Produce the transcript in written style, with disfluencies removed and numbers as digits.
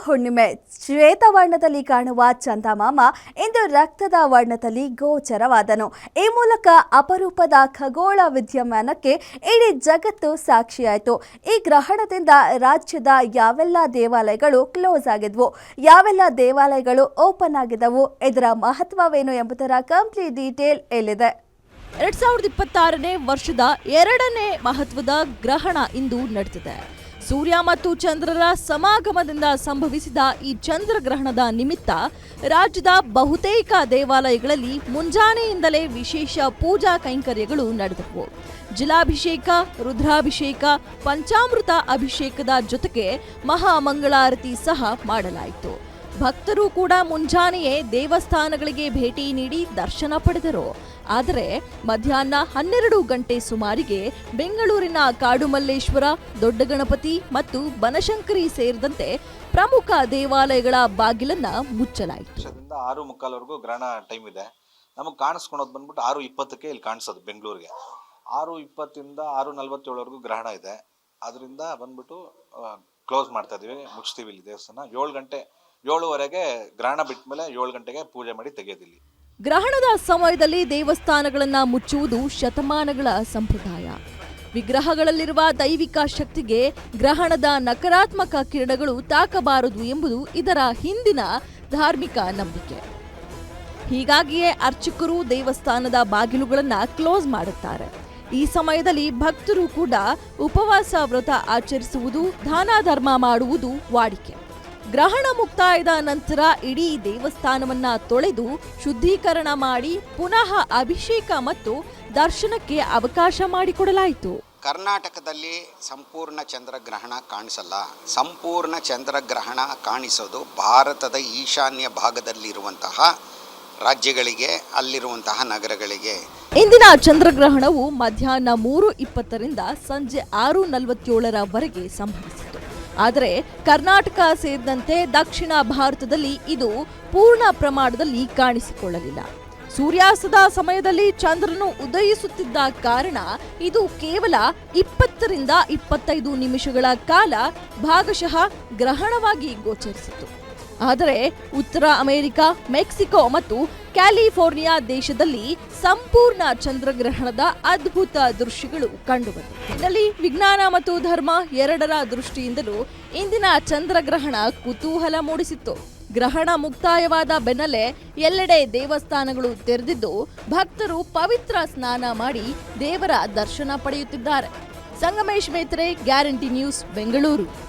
ಹುಣ್ಣಿಮೆ ಶ್ವೇತವರ್ಣದಲ್ಲಿ ಕಾಣುವ ಚಂದಮಾಮ ಇಂದು ರಕ್ತದ ವರ್ಣದಲ್ಲಿ ಗೋಚರವಾದನು. ಈ ಮೂಲಕ ಅಪರೂಪದ ಖಗೋಳ ವಿದ್ಯಮಾನಕ್ಕೆ ಇಡೀ ಜಗತ್ತು ಸಾಕ್ಷಿಯಾಯಿತು. ಈ ಗ್ರಹಣದಿಂದ ರಾಜ್ಯದ ಯಾವೆಲ್ಲ ದೇವಾಲಯಗಳು ಕ್ಲೋಸ್ ಆಗಿದ್ವು, ಯಾವೆಲ್ಲ ದೇವಾಲಯಗಳು ಓಪನ್ ಆಗಿದ್ದವು, ಇದರ ಮಹತ್ವವೇನು ಎಂಬುದರ ಕಂಪ್ಲೀಟ್ ಡೀಟೇಲ್ ಇಲ್ಲಿದೆ. 2026ನೇ ವರ್ಷದ ಎರಡನೇ ಮಹತ್ವದ ಗ್ರಹಣ ಇಂದು ನಡೆದಿದೆ. ಸೂರ್ಯ ಮತ್ತು ಚಂದ್ರರ ಸಮಾಗಮದಿಂದ ಸಂಭವಿಸಿದ ಈ ಚಂದ್ರಗ್ರಹಣದ ನಿಮಿತ್ತ ರಾಜ್ಯದ ಬಹುತೇಕ ದೇವಾಲಯಗಳಲ್ಲಿ ಮುಂಜಾನೆಯಿಂದಲೇ ವಿಶೇಷ ಪೂಜಾ ಕೈಂಕರ್ಯಗಳು ನಡೆದವು. ಜಲಾಭಿಷೇಕ, ರುದ್ರಾಭಿಷೇಕ, ಪಂಚಾಮೃತ ಅಭಿಷೇಕದ ಜೊತೆಗೆ ಮಹಾಮಂಗಳಾರತಿ ಸಹ ಮಾಡಲಾಯಿತು. ಭಕ್ತರು ಕೂಡ ಮುಂಜಾನೆಯೇ ದೇವಸ್ಥಾನಗಳಿಗೆ ಭೇಟಿ ನೀಡಿ ದರ್ಶನ ಪಡೆದರು. ಆದರೆ ಮಧ್ಯಾಹ್ನ 12 ಗಂಟೆ ಸುಮಾರಿಗೆ ಬೆಂಗಳೂರಿನ ಕಾಡುಮಲ್ಲೇಶ್ವರ, ದೊಡ್ಡ ಗಣಪತಿ ಮತ್ತು ಬನಶಂಕರಿ ಸೇರಿದಂತೆ ಪ್ರಮುಖ ದೇವಾಲಯಗಳ ಬಾಗಿಲನ್ನ ಮುಚ್ಚಲಾಯಿತು. 6:45 ಗ್ರಹಣ ಟೈಮ್ ಇದೆ. ನಮಗೆ ಕಾಣಿಸ್ಕೊಳೋದು ಬಂದ್ಬಿಟ್ಟು 6:20ಕ್ಕೆ ಇಲ್ಲಿ ಕಾಣಿಸೋದು ಬೆಂಗಳೂರಿಗೆ. 6:20 6:47 ಗ್ರಹಣ ಇದೆ. ಅದರಿಂದ ಬಂದ್ಬಿಟ್ಟು ಕ್ಲೋಸ್ ಮಾಡ್ತಾ ಇದೀವಿ, ಮುಚ್ತೀವಿ ಇಲ್ಲಿ ದೇವಸ್ಥಾನ. 7:07ವರೆಗೆ ಗ್ರಹಣ ಬಿಟ್ಟ ಮೇಲೆ 7 ಗಂಟೆಗೆ ಪೂಜೆ ಮಾಡಿ ತೆಗೆಯೋದಿಲ್ಲ. ಗ್ರಹಣದ ಸಮಯದಲ್ಲಿ ದೇವಸ್ಥಾನಗಳನ್ನ ಮುಚ್ಚುವುದು ಶತಮಾನಗಳ ಸಂಪ್ರದಾಯ. ವಿಗ್ರಹಗಳಲ್ಲಿರುವ ದೈವಿಕ ಶಕ್ತಿಗೆ ಗ್ರಹಣದ ನಕಾರಾತ್ಮಕ ಕಿರಣಗಳು ತಾಕಬಾರದು ಎಂಬುದು ಇದರ ಹಿಂದಿನ ಧಾರ್ಮಿಕ ನಂಬಿಕೆ. ಹೀಗಾಗಿಯೇ ಅರ್ಚಕರು ದೇವಸ್ಥಾನದ ಬಾಗಿಲುಗಳನ್ನ ಕ್ಲೋಸ್ ಮಾಡುತ್ತಾರೆ. ಈ ಸಮಯದಲ್ಲಿ ಭಕ್ತರು ಕೂಡ ಉಪವಾಸ ವ್ರತ ಆಚರಿಸುವುದು, ದಾನ ಧರ್ಮ ಮಾಡುವುದು ವಾಡಿಕೆ. ಗ್ರಹಣ ಮುಕ್ತಾಯದ ನಂತರ ಇಡೀ ದೇವಸ್ಥಾನವನ್ನ ತೊಳೆದು ಶುದ್ಧೀಕರಣ ಮಾಡಿ ಪುನಃ ಅಭಿಷೇಕ ಮತ್ತು ದರ್ಶನಕ್ಕೆ ಅವಕಾಶ ಮಾಡಿಕೊಡಲಾಯಿತು. ಕರ್ನಾಟಕದಲ್ಲಿ ಸಂಪೂರ್ಣ ಚಂದ್ರಗ್ರಹಣ ಕಾಣಿಸಲ್ಲ. ಸಂಪೂರ್ಣ ಚಂದ್ರಗ್ರಹಣ ಕಾಣಿಸೋದು ಭಾರತದ ಈಶಾನ್ಯ ಭಾಗದಲ್ಲಿರುವಂತಹ ರಾಜ್ಯಗಳಿಗೆ, ಅಲ್ಲಿರುವಂತಹ ನಗರಗಳಿಗೆ. ಇಂದಿನ ಚಂದ್ರಗ್ರಹಣವು ಮಧ್ಯಾಹ್ನ 3:20ರಿಂದ ಸಂಜೆ 6:47ರವರೆಗೆ ಸಂಭವಿಸಿತು. ಆದರೆ ಕರ್ನಾಟಕ ಸೇರಿದಂತೆ ದಕ್ಷಿಣ ಭಾರತದಲ್ಲಿ ಇದು ಪೂರ್ಣ ಪ್ರಮಾಣದಲ್ಲಿ ಕಾಣಿಸಿಕೊಳ್ಳಲಿಲ್ಲ. ಸೂರ್ಯಾಸ್ತದ ಸಮಯದಲ್ಲಿ ಚಂದ್ರನು ಉದಯಿಸುತ್ತಿದ್ದ ಕಾರಣ ಇದು ಕೇವಲ 20ರಿಂದ 25 ನಿಮಿಷಗಳ ಕಾಲ ಭಾಗಶಃ ಗ್ರಹಣವಾಗಿ ಗೋಚರಿಸಿತು. ಆದರೆ ಉತ್ತರ ಅಮೆರಿಕ, ಮೆಕ್ಸಿಕೋ ಮತ್ತು ಕ್ಯಾಲಿಫೋರ್ನಿಯಾ ದೇಶದಲ್ಲಿ ಸಂಪೂರ್ಣ ಚಂದ್ರಗ್ರಹಣದ ಅದ್ಭುತ ದೃಶ್ಯಗಳು ಕಂಡುಬಂದಿವೆ. ಇದರಲ್ಲಿ ವಿಜ್ಞಾನ ಮತ್ತು ಧರ್ಮ ಎರಡರ ದೃಷ್ಟಿಯಿಂದಲೂ ಇಂದಿನ ಚಂದ್ರಗ್ರಹಣ ಕುತೂಹಲ ಮೂಡಿಸಿತ್ತು. ಗ್ರಹಣ ಮುಕ್ತಾಯವಾದ ಬೆನ್ನಲ್ಲೇ ಎಲ್ಲೆಡೆ ದೇವಸ್ಥಾನಗಳು ತೆರೆದಿದ್ದು ಭಕ್ತರು ಪವಿತ್ರ ಸ್ನಾನ ಮಾಡಿ ದೇವರ ದರ್ಶನ ಪಡೆಯುತ್ತಿದ್ದಾರೆ. Sangamesh Metre, guarantee news, Bengaluru.